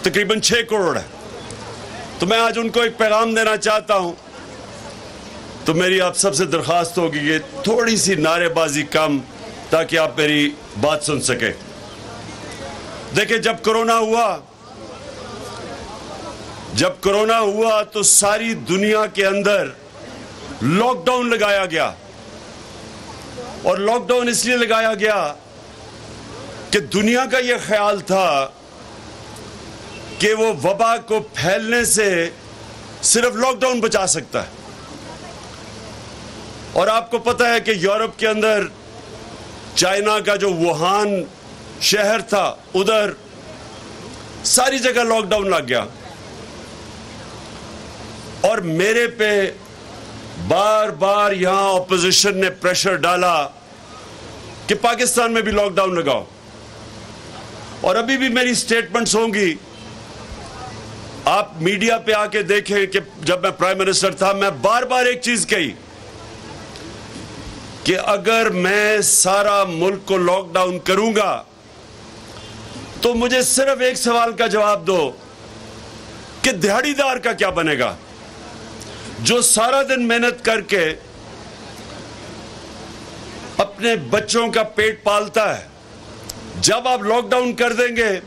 तकरीबन 6 करोड़ है। तो मैं आज उनको एक पैगाम देना चाहता हूं। तो मेरी आप सबसे दरख्वास्त होगी कि थोड़ी सी नारेबाजी कम, ताकि आप मेरी बात सुन सके। देखिए, जब कोरोना हुआ तो सारी दुनिया के अंदर लॉकडाउन लगाया गया। और लॉकडाउन इसलिए लगाया गया कि दुनिया का यह ख्याल था कि वो वबा को फैलने से सिर्फ लॉकडाउन बचा सकता है। और आपको पता है कि यूरोप के अंदर चाइना का जो वुहान शहर था, उधर सारी जगह लॉकडाउन लग गया। और मेरे पे बार बार यहां ऑपोजिशन ने प्रेशर डाला कि पाकिस्तान में भी लॉकडाउन लगाओ। और अभी भी मेरी स्टेटमेंट्स होंगी, आप मीडिया पे आके देखें कि जब मैं प्राइम मिनिस्टर था, मैं बार बार एक चीज कही कि अगर मैं सारा मुल्क को लॉकडाउन करूंगा तो मुझे सिर्फ एक सवाल का जवाब दो कि दिहाड़ीदार का क्या बनेगा, जो सारा दिन मेहनत करके अपने बच्चों का पेट पालता है। जब आप लॉकडाउन कर देंगे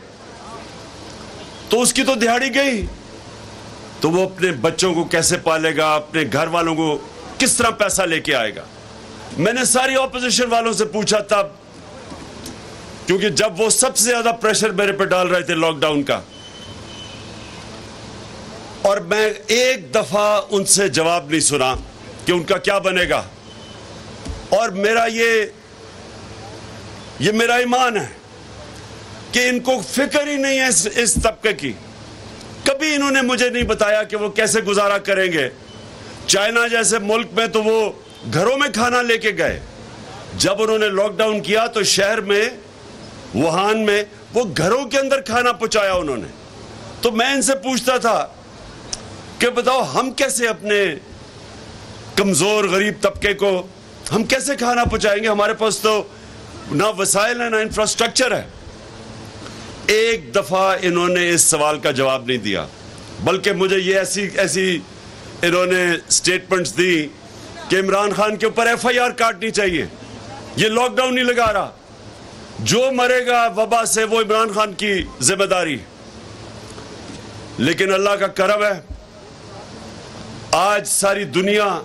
तो उसकी तो दिहाड़ी गई, तो वो अपने बच्चों को कैसे पालेगा, अपने घर वालों को किस तरह पैसा लेके आएगा। मैंने सारी ऑपोजिशन वालों से पूछा तब, क्योंकि जब वो सबसे ज्यादा प्रेशर मेरे पे डाल रहे थे लॉकडाउन का, और मैं एक दफा उनसे जवाब नहीं सुना कि उनका क्या बनेगा। और मेरा ये मेरा ईमान है कि इनको फिक्र ही नहीं है इस तबके की। कभी इन्होंने मुझे नहीं बताया कि वो कैसे गुजारा करेंगे। चाइना जैसे मुल्क में तो वो घरों में खाना लेके गए। जब उन्होंने लॉकडाउन किया तो शहर में, वुहान में, वो घरों के अंदर खाना पहुंचाया उन्होंने। तो मैं इनसे पूछता था कि बताओ, हम कैसे अपने कमजोर गरीब तबके को हम कैसे खाना पहुंचाएंगे? हमारे पास तो ना वसाइल है, ना इंफ्रास्ट्रक्चर है। एक दफा इन्होंने इस सवाल का जवाब नहीं दिया, बल्कि मुझे ये ऐसी इन्होंने स्टेटमेंट्स दी कि इमरान खान के ऊपर FIR काटनी चाहिए, ये लॉकडाउन नहीं लगा रहा, जो मरेगा वबा से वो इमरान खान की जिम्मेदारी। लेकिन अल्लाह का करम है, आज सारी दुनिया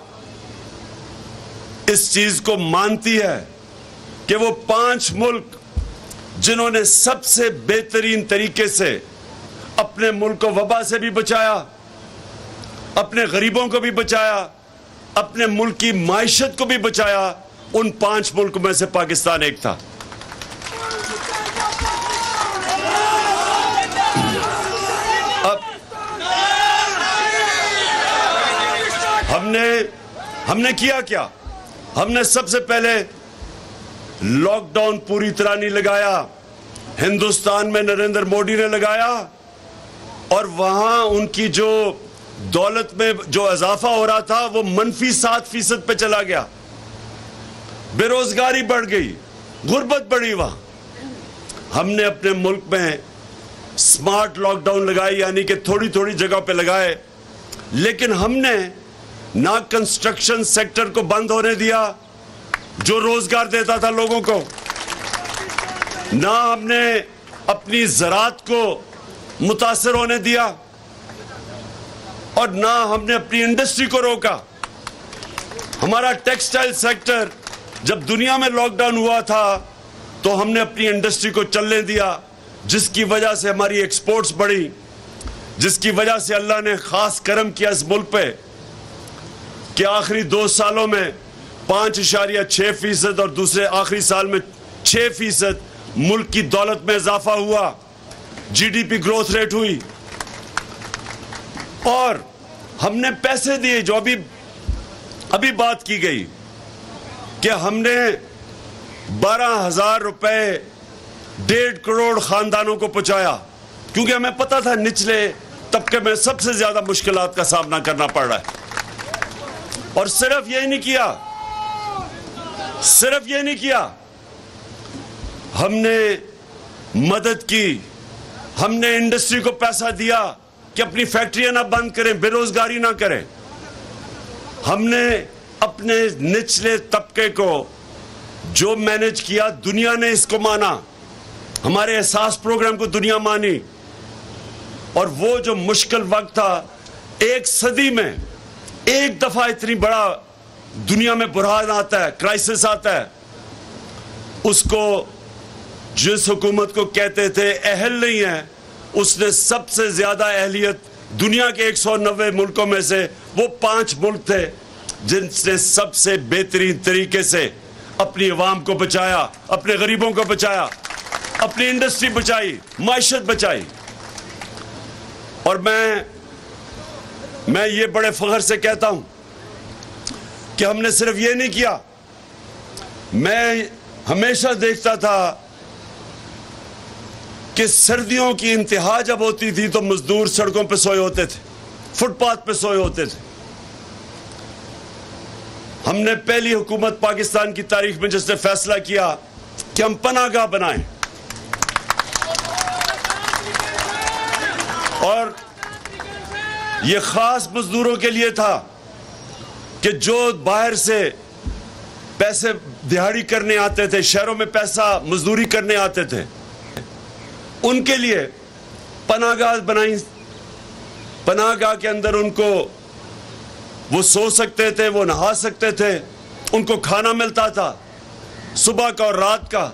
इस चीज को मानती है कि वो 5 मुल्क जिन्होंने सबसे बेहतरीन तरीके से अपने मुल्क को वबा से भी बचाया, अपने गरीबों को भी बचाया, अपने मुल्क की माइशत को भी बचाया, उन 5 मुल्क में से पाकिस्तान एक था। अब हमने किया क्या? हमने सबसे पहले लॉकडाउन पूरी तरह नहीं लगाया। हिंदुस्तान में नरेंद्र मोदी ने लगाया, और वहां उनकी जो दौलत में जो इजाफा हो रहा था वो -7% पे चला गया। बेरोजगारी बढ़ गई, गुर्बत बढ़ी वहां। हमने अपने मुल्क में स्मार्ट लॉकडाउन लगाई, यानी कि थोड़ी थोड़ी जगह पे लगाए, लेकिन हमने ना कंस्ट्रक्शन सेक्टर को बंद होने दिया जो रोजगार देता था लोगों को, ना हमने अपनी ज़राअत को मुतासर होने दिया, और ना हमने अपनी इंडस्ट्री को रोका। हमारा टेक्सटाइल सेक्टर, जब दुनिया में लॉकडाउन हुआ था तो हमने अपनी इंडस्ट्री को चलने दिया, जिसकी वजह से हमारी एक्सपोर्ट्स बढ़ी, जिसकी वजह से अल्लाह ने खास करम किया इस मुल्क पे कि आखिरी 2 सालों में 5.6% और दूसरे आखिरी साल में 6% मुल्क की दौलत में इजाफा हुआ, GDP ग्रोथ रेट हुई। और हमने पैसे दिए, जो अभी बात की गई कि हमने 12,000 रुपए 1.5 करोड़ खानदानों को पहुंचाया, क्योंकि हमें पता था निचले तबके में सबसे ज्यादा मुश्किलात का सामना करना पड़ रहा है। और सिर्फ ये नहीं किया, हमने मदद की हमने इंडस्ट्री को पैसा दिया कि अपनी फैक्ट्रियां ना बंद करें, बेरोजगारी ना करें। हमने अपने निचले तबके को जो मैनेज किया, दुनिया ने इसको माना, हमारे एहसास प्रोग्राम को दुनिया मानी। और वो जो मुश्किल वक्त था, एक सदी में एक दफा इतनी बड़ा दुनिया में बुरहान आता है, क्राइसिस आता है, उसको जिस हुकूमत को कहते थे अहल नहीं है, उसने सबसे ज्यादा अहलियत दुनिया के 190 मुल्कों में से वो 5 मुल्क थे जिनसे सबसे बेहतरीन तरीके से अपनी अवाम को बचाया, अपने गरीबों को बचाया, अपनी इंडस्ट्री बचाई, माइशत बचाई। और मैं ये बड़े फख्र से कहता हूं कि हमने सिर्फ ये नहीं किया। मैं हमेशा देखता था कि सर्दियों की इंतहा जब होती थी तो मजदूर सड़कों पे सोए होते थे, फुटपाथ पे सोए होते थे। हमने पहली हुकूमत पाकिस्तान की तारीख में जिसने फैसला किया कि हम पनाहगाह बनाएं, और यह खास मजदूरों के लिए था कि जो बाहर से पैसे दिहाड़ी करने आते थे, शहरों में पैसा मजदूरी करने आते थे, उनके लिए पनाहगाह बनाई। पनाहगाह के अंदर उनको वो सो सकते थे, वो नहा सकते थे, उनको खाना मिलता था सुबह का और रात का,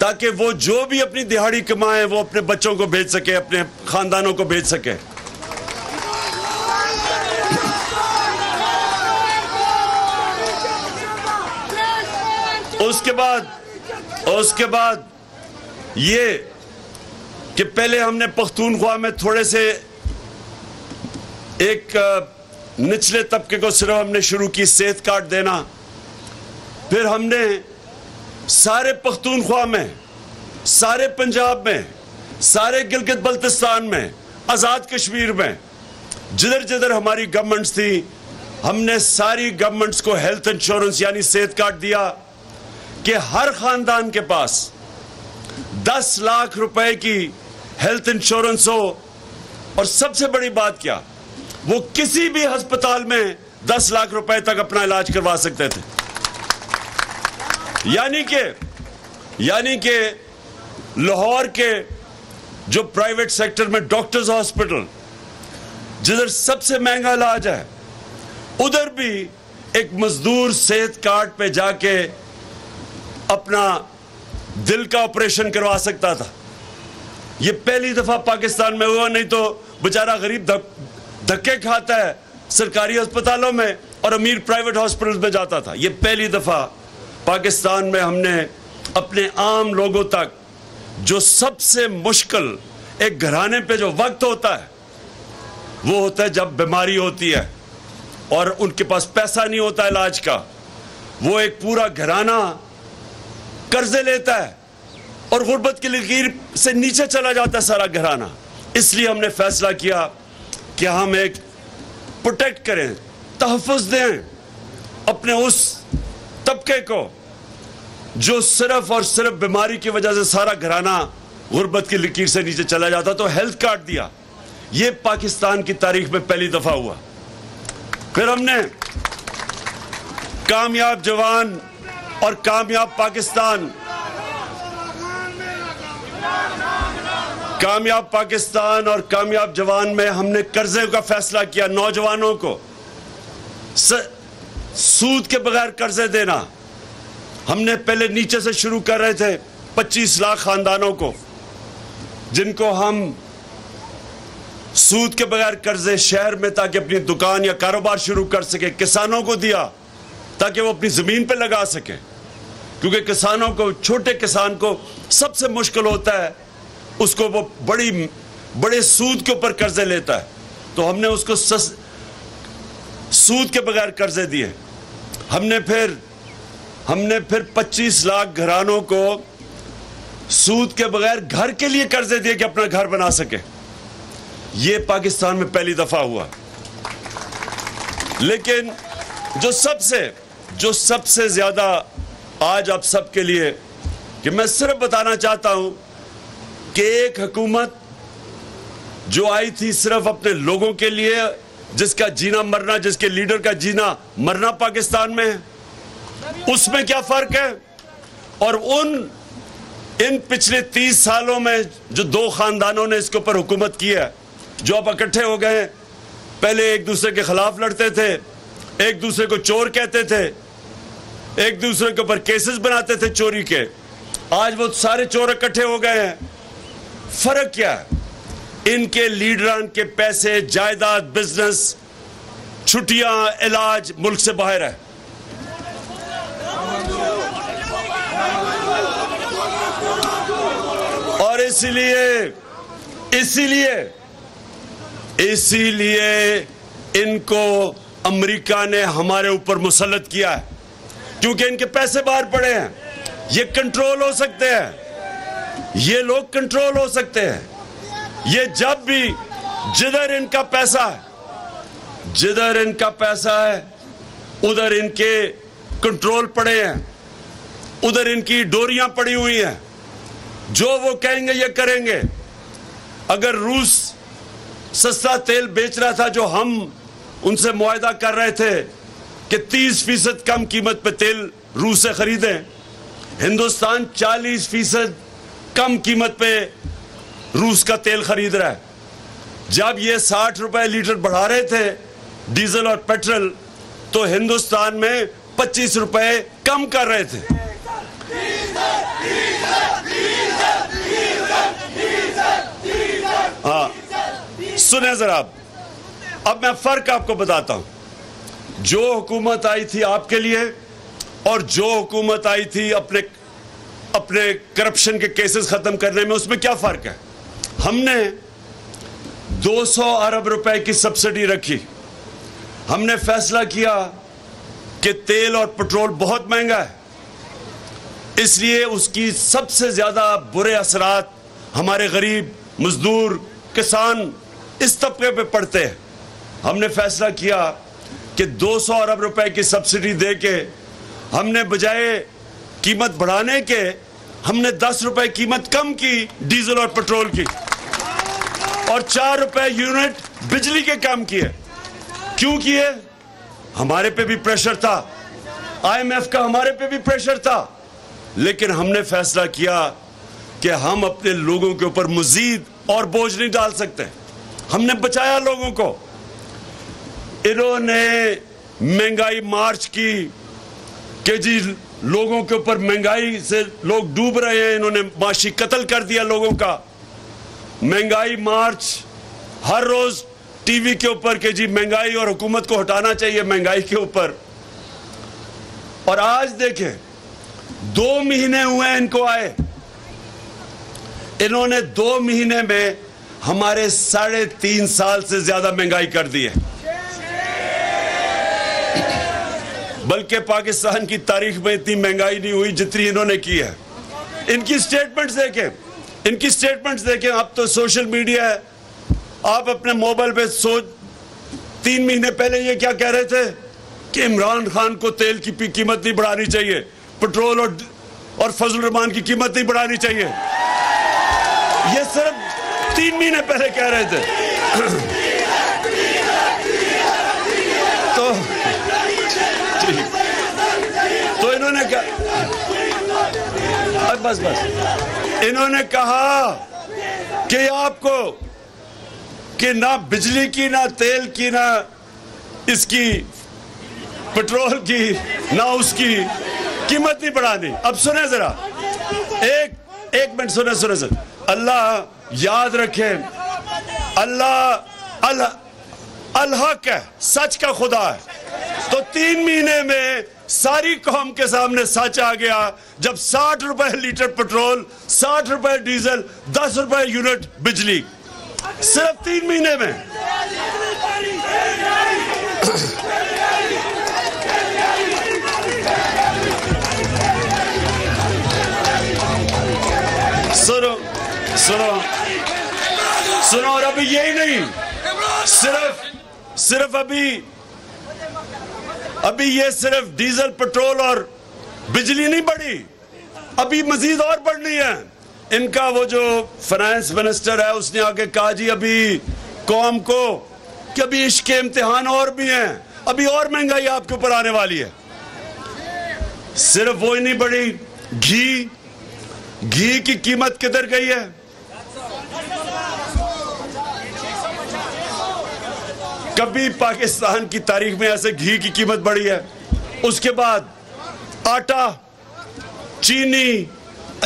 ताकि वो जो भी अपनी दिहाड़ी कमाए वो अपने बच्चों को भेज सके, अपने खानदानों को भेज सके। उसके बाद ये कि पहले हमने पख्तूनख्वा में थोड़े से एक निचले तबके को सिर्फ हमने शुरू की सेहत कार्ड देना, फिर हमने सारे पख्तूनख्वा में, सारे पंजाब में, सारे गिलगित बल्तिस्तान में, आज़ाद कश्मीर में, जिधर जिधर हमारी गवर्नमेंट्स थी, हमने सारी गवर्नमेंट्स को हेल्थ इंश्योरेंस यानी सेहत कार्ड दिया कि हर खानदान के पास 10 लाख रुपए की हेल्थ इंश्योरेंस हो। और सबसे बड़ी बात क्या, वो किसी भी अस्पताल में 10 लाख रुपए तक अपना इलाज करवा सकते थे। यानी कि लाहौर के जो प्राइवेट सेक्टर में डॉक्टर्स हॉस्पिटल, जिधर सबसे महंगा इलाज है, उधर भी एक मजदूर सेहत कार्ड पे जाके अपना दिल का ऑपरेशन करवा सकता था। यह पहली दफा पाकिस्तान में हुआ, नहीं तो बेचारा गरीब धक्के खाता है सरकारी अस्पतालों में और अमीर प्राइवेट हॉस्पिटल्स में जाता था। यह पहली दफा पाकिस्तान में हमने अपने आम लोगों तक, जो सबसे मुश्किल एक घराने पे जो वक्त होता है वो होता है जब बीमारी होती है और उनके पास पैसा नहीं होता इलाज का, वो एक पूरा घराना कर्जे लेता है और गुर्बत की लकीर से नीचे चला जाता है सारा घराना। इसलिए हमने फैसला किया कि हम एक प्रोटेक्ट करें, तहफ़्फ़ुज़ दें अपने उस तबके को जो सिर्फ और सिर्फ बीमारी की वजह से सारा घराना गुर्बत की लकीर से नीचे चला जाता। तो हेल्थ कार्ड दिया। ये पाकिस्तान की तारीख में पहली दफा हुआ। फिर हमने कामयाब जवान और कामयाब पाकिस्तान, कामयाब पाकिस्तान और कामयाब जवान में हमने कर्जे का फैसला किया। नौजवानों को सूद के बगैर कर्जे देना। हमने पहले नीचे से शुरू कर रहे थे, 25 लाख खानदानों को जिनको हम सूद के बगैर कर्जे शहर में ताकि अपनी दुकान या कारोबार शुरू कर सके। किसानों को दिया ताकि वो अपनी जमीन पे लगा सके, क्योंकि किसानों को, छोटे किसान को सबसे मुश्किल होता है, उसको वो बड़े सूद के ऊपर कर्जे लेता है। तो हमने उसको सूद के बगैर कर्जे दिए। हमने फिर 25 लाख घरानों को सूद के बगैर घर के लिए कर्जे दिए कि अपना घर बना सके। ये पाकिस्तान में पहली दफा हुआ। लेकिन जो सबसे ज्यादा आज आप सबके लिए कि मैं सिर्फ बताना चाहता हूं कि एक हुकूमत जो आई थी सिर्फ अपने लोगों के लिए, जिसका जीना मरना, जिसके लीडर का जीना मरना पाकिस्तान में है, उसमें क्या फर्क है? और इन पिछले 30 सालों में जो दो खानदानों ने इसके ऊपर हुकूमत की है, जो अब इकट्ठे हो गए हैं, पहले एक दूसरे के खिलाफ लड़ते थे, एक दूसरे को चोर कहते थे, एक दूसरे के ऊपर केसेस बनाते थे चोरी के, आज वो सारे चोर इकट्ठे हो गए हैं। फर्क क्या है? इनके लीडरान के पैसे, जायदाद, बिजनेस, छुट्टियां, इलाज मुल्क से बाहर है। और इसीलिए इनको अमेरिका ने हमारे ऊपर मुसल्लत किया है, क्योंकि इनके पैसे बाहर पड़े हैं। ये कंट्रोल हो सकते हैं, ये लोग कंट्रोल हो सकते हैं। ये जब भी जिधर इनका पैसा है उधर इनके कंट्रोल पड़े हैं, उधर इनकी डोरियां पड़ी हुई हैं। जो वो कहेंगे ये करेंगे। अगर रूस सस्ता तेल बेच रहा था, जो हम उनसे मुआहदा कर रहे थे कि 30% कम कीमत पे तेल रूस से खरीदें, हिंदुस्तान 40% कम कीमत पे रूस का तेल खरीद रहा है। जब ये 60 रुपए लीटर बढ़ा रहे थे डीजल और पेट्रोल, तो हिंदुस्तान में 25 रुपए कम कर रहे थे। हाँ, सुने जरा, अब मैं फर्क आपको बताता हूं। जो हुकूमत आई थी आपके लिए और जो हुकूमत आई थी अपने करप्शन के केसेस खत्म करने में, उसमें क्या फर्क है? हमने 200 अरब रुपए की सब्सिडी रखी। हमने फैसला किया कि तेल और पेट्रोल बहुत महंगा है, इसलिए उसकी सबसे ज्यादा बुरे असरात हमारे गरीब, मजदूर, किसान, इस तबके पे पड़ते हैं। हमने फैसला किया कि 200 अरब रुपए की सब्सिडी देके हमने बजाय कीमत बढ़ाने के, हमने 10 रुपए कीमत कम की डीजल और पेट्रोल की, और 4 रुपए यूनिट बिजली के कम किए। क्यों किए? हमारे पे भी प्रेशर था, IMF का हमारे पे भी प्रेशर था, लेकिन हमने फैसला किया कि हम अपने लोगों के ऊपर मजीद और बोझ नहीं डाल सकते। हमने बचाया लोगों को। इन्होंने महंगाई मार्च की कि जी लोगों के ऊपर महंगाई से लोग डूब रहे हैं, इन्होंने माशी कत्ल कर दिया लोगों का। महंगाई मार्च हर रोज टीवी के ऊपर कि जी महंगाई और हुकूमत को हटाना चाहिए महंगाई के ऊपर। और आज देखें, 2 महीने हुए इनको आए, इन्होंने 2 महीने में हमारे 3.5 साल से ज्यादा महंगाई कर दी है। बल्कि पाकिस्तान की तारीख में इतनी महंगाई नहीं हुई जितनी इन्होंने की है। इनकी स्टेटमेंट्स देखें, अब तो सोशल मीडिया है, आप अपने मोबाइल पे 3 महीने पहले ये क्या कह रहे थे कि इमरान खान को तेल की कीमत नहीं बढ़ानी चाहिए, पेट्रोल और फजल रहमान की कीमत नहीं बढ़ानी चाहिए। ये सिर्फ 3 महीने पहले कह रहे थे। तो इन्होंने कहा, बस इन्होंने कहा कि आपको कि ना बिजली की, ना तेल की, ना इसकी पेट्रोल की, ना उसकी कीमत नहीं बढ़ानी। अब सुने जरा, एक मिनट सुने सर। अल्लाह याद रखे, अल्लाह हक है, सच का खुदा है। तो 3 महीने में सारी कौम के सामने सच आ गया, जब 60 रुपए लीटर पेट्रोल, 60 रुपए डीजल, 10 रुपए यूनिट बिजली, सिर्फ 3 महीने में। सुनो, और अभी यही नहीं, सिर्फ अभी ये सिर्फ डीजल, पेट्रोल और बिजली नहीं बढ़ी, अभी मजीद और बढ़नी है। इनका वो जो फाइनेंस मिनिस्टर है उसने आके कहा जी अभी कौम को कि अभी इसके इम्तिहान और भी हैं, अभी और महंगाई आपके ऊपर आने वाली है। सिर्फ वो ही नहीं बढ़ी, घी की कीमत किधर गई है? कभी पाकिस्तान की तारीख में ऐसे घी की कीमत बढ़ी है? उसके बाद आटा, चीनी,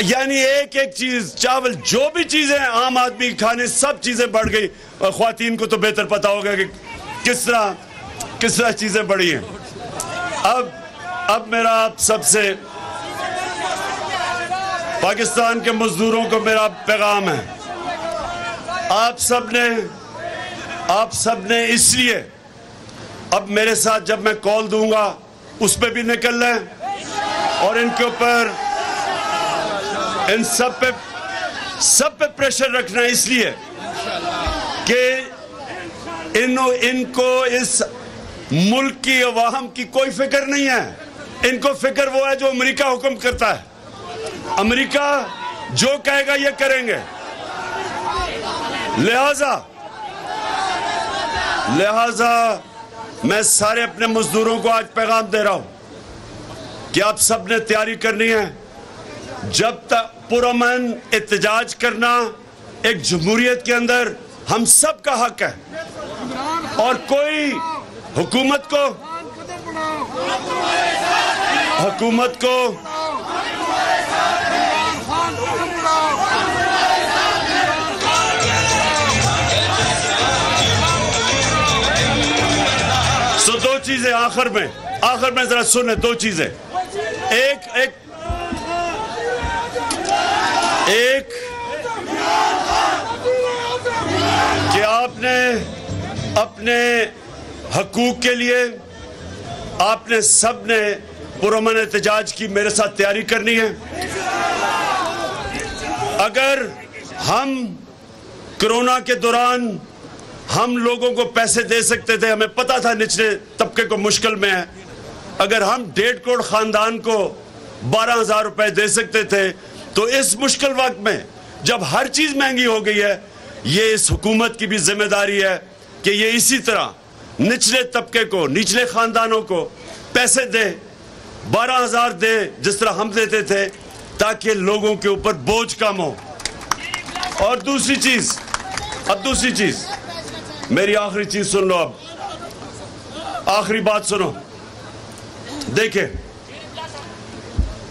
यानी एक एक चीज, चावल, जो भी चीजें आम आदमी खाने, सब चीजें बढ़ गई। और ख्वातीन को तो बेहतर पता होगा कि किस तरह चीजें बढ़ी हैं। अब मेरा आप सबसे, पाकिस्तान के मजदूरों को मेरा पैगाम है, आप सबने इसलिए अब मेरे साथ जब मैं कॉल दूंगा उस पे भी निकलना है और इनके ऊपर, इन सब पे प्रेशर रखना है, इसलिए कि इनको इस मुल्क की अवाम की कोई फिक्र नहीं है। इनको फिक्र वो है जो अमेरिका हुक्म करता है। अमेरिका जो कहेगा ये करेंगे। लिहाजा मैं सारे अपने मजदूरों को आज पैगाम दे रहा हूं कि आप सब ने तैयारी करनी है। जब तक पुरअमन एहतजाज करना एक जमहूरियत के अंदर हम सब का हक है और कोई हुकूमत को दो चीजें आखिर में जरा सुने, दो चीजें। एक कि आपने अपने हकूक के लिए आपने सब ने पुरअमन एहतजाज की मेरे साथ तैयारी करनी है। अगर हम कोरोना के दौरान हम लोगों को पैसे दे सकते थे, हमें पता था निचले तबके को मुश्किल में है, अगर हम 1.5 करोड़ खानदान को 12,000 रुपए दे सकते थे, तो इस मुश्किल वक्त में जब हर चीज महंगी हो गई है, ये इस हुकूमत की भी जिम्मेदारी है कि ये इसी तरह निचले तबके को, निचले खानदानों को पैसे दे, 12,000 दे जिस तरह हम देते थे, ताकि लोगों के ऊपर बोझ कम हो। और दूसरी चीज, मेरी आखिरी चीज सुन लो, अब आखिरी बात सुनो। देखिए,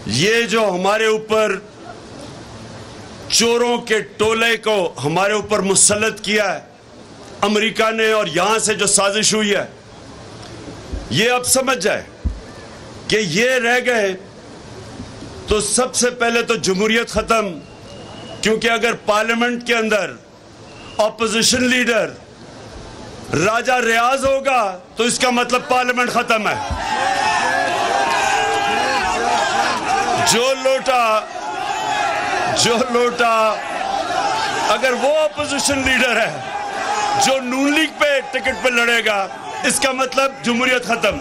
ये जो हमारे ऊपर चोरों के टोले को हमारे ऊपर मुसल्लत किया है अमेरिका ने, और यहां से जो साजिश हुई है, ये अब समझ जाए कि ये रह गए तो सबसे पहले तो जमहूरियत खत्म, क्योंकि अगर पार्लियामेंट के अंदर ऑपोजिशन लीडर राजा रियाज होगा तो इसका मतलब पार्लियामेंट खत्म है। जो लोटा अगर वो ऑपोजिशन लीडर है जो नून लीग पे टिकट पे लड़ेगा, इसका मतलब जमहूरियत खत्म।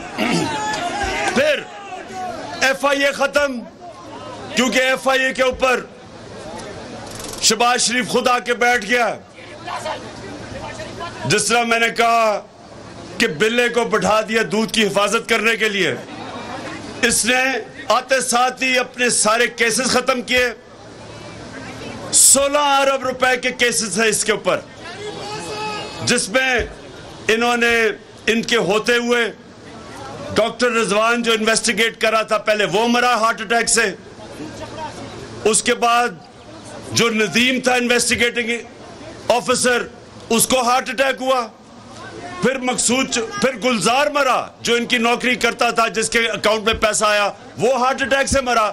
फिर FIA खत्म, क्योंकि FIA के ऊपर शहबाज शरीफ खुद आके बैठ गया। जिस तरह मैंने कहा कि बिल्ले को बैठा दिया दूध की हिफाजत करने के लिए, इसने आते साथ ही अपने सारे केसेस खत्म किए। 16 अरब रुपए के केसेस है इसके ऊपर, जिसमें इन्होंने इनके होते हुए डॉक्टर रिजवान जो इन्वेस्टिगेट कर रहा था, पहले वो मरा हार्ट अटैक से। उसके बाद जो नदीम था इन्वेस्टिगेटिंग ऑफिसर, उसको हार्ट अटैक हुआ। फिर गुलजार मरा जो इनकी नौकरी करता था, जिसके अकाउंट में पैसा आया, वो हार्ट अटैक से मरा।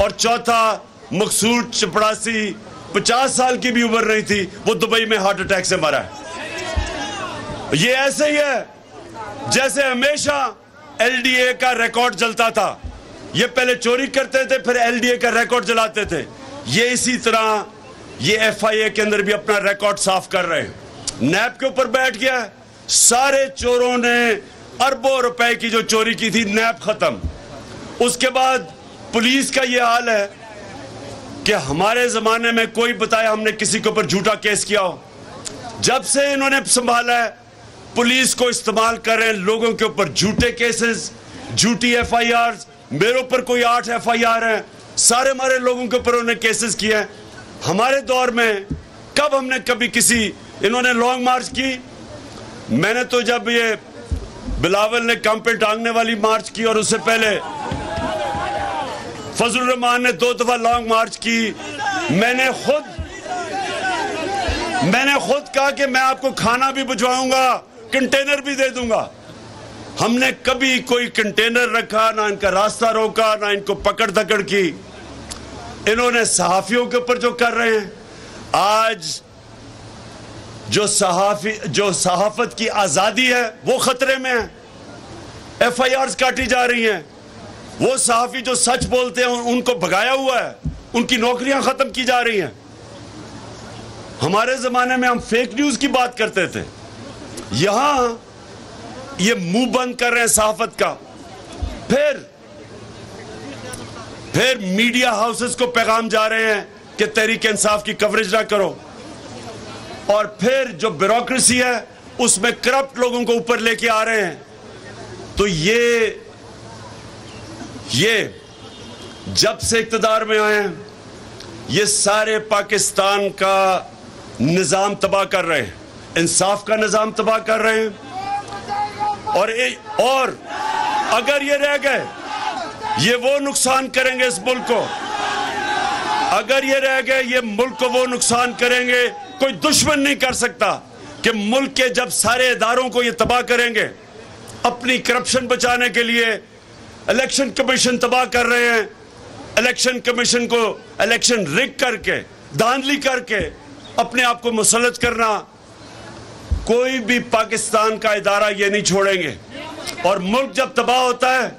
और चौथा मकसूद चपड़ासी, 50 साल की भी उम्र नहीं थी, वो दुबई में हार्ट अटैक से मरा है। ये ऐसे ही है जैसे हमेशा LDA का रिकॉर्ड जलता था। ये पहले चोरी करते थे, फिर LDA का रिकॉर्ड जलाते थे। ये इसी तरह ये FIA के अंदर भी अपना रिकॉर्ड साफ कर रहे हैं। नैब के ऊपर बैठ गया, सारे चोरों ने अरबों रुपए की जो चोरी की थी, नैब खत्म। उसके बाद पुलिस का ये हाल है कि हमारे जमाने में कोई बताया हमने किसी के ऊपर झूठा केस किया हो। जब से इन्होंने संभाला है, पुलिस को इस्तेमाल कर रहे हैं लोगों के ऊपर झूठे केसेस, झूठी FIRs। मेरे ऊपर कोई 8 FIR हैं, सारे हमारे लोगों के ऊपर उन्होंने केसेस किए हैं। हमारे दौर में कब हमने कभी किसी, इन्होंने लॉन्ग मार्च की, मैंने तो जब ये बिलावल ने कम पे टांगने वाली मार्च की और उससे पहले फजलुर रहमान ने 2 दफा लॉन्ग मार्च की। मैंने खुद कहा कि मैं आपको खाना भी भिजवाऊंगा, कंटेनर भी दे दूंगा। हमने कभी कोई कंटेनर रखा ना, इनका रास्ता रोका ना, इनको पकड़ धकड़ की। इन्होंने सहाफियों के ऊपर जो कर रहे हैं, आज जो सहाफत की आजादी है वो खतरे में है। FIRs काटी जा रही हैं। वो सहाफी जो सच बोलते हैं उनको भगाया हुआ है, उनकी नौकरियां खत्म की जा रही हैं। हमारे जमाने में हम फेक न्यूज की बात करते थे, यहां ये मुंह बंद कर रहे हैं सहाफत का। फिर मीडिया हाउसेस को पैगाम जा रहे हैं कि तहरीक इंसाफ की कवरेज ना करो, और फिर जो ब्यूरोक्रेसी है उसमें करप्ट लोगों को ऊपर लेके आ रहे हैं। तो ये जब से इख्तिदार में आए हैं, ये सारे पाकिस्तान का निजाम तबाह कर रहे हैं, इंसाफ का निजाम तबाह कर रहे हैं। और अगर ये रह गए, ये वो नुकसान करेंगे इस मुल्क को। अगर ये रह गए, ये मुल्क को वो नुकसान करेंगे, कोई दुश्मन नहीं कर सकता कि मुल्क के जब सारे इदारों को ये तबाह करेंगे। अपनी करप्शन बचाने के लिए इलेक्शन कमीशन तबाह कर रहे हैं। इलेक्शन कमीशन को इलेक्शन रिग करके, धांधली करके अपने आप को मुसल्लत करना, कोई भी पाकिस्तान का इदारा ये नहीं छोड़ेंगे। और मुल्क जब तबाह होता है,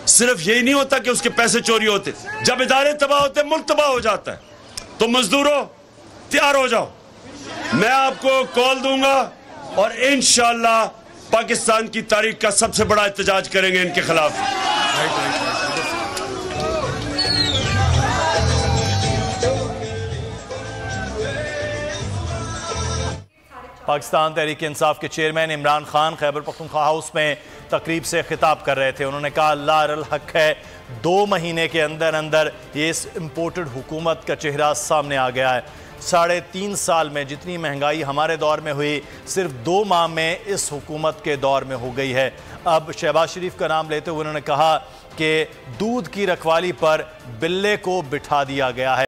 सिर्फ यही नहीं होता कि उसके पैसे चोरी होते, जब इदारे तबाह होते मुल्क तबाह हो जाता है। तो मजदूरों तैयार हो जाओ, मैं आपको कॉल दूंगा और इंशाअल्लाह पाकिस्तान की तारीख का सबसे बड़ा एहतजाज करेंगे इनके खिलाफ। पाकिस्तान तहरीक इंसाफ के चेयरमैन इमरान खान खैबर पख्तूनख्वा हाउस में तकरीब से खिताब कर रहे थे। उन्होंने कहा अल्लाह अल हक है, 2 महीने के अंदर अंदर ये इस इम्पोर्टेड हुकूमत का चेहरा सामने आ गया है। 3.5 साल में जितनी महंगाई हमारे दौर में हुई, सिर्फ 2 माह में इस हुकूमत के दौर में हो गई है। अब शहबाज शरीफ का नाम लेते हुए उन्होंने कहा कि दूध की रखवाली पर बिल्ले को बिठा दिया गया है।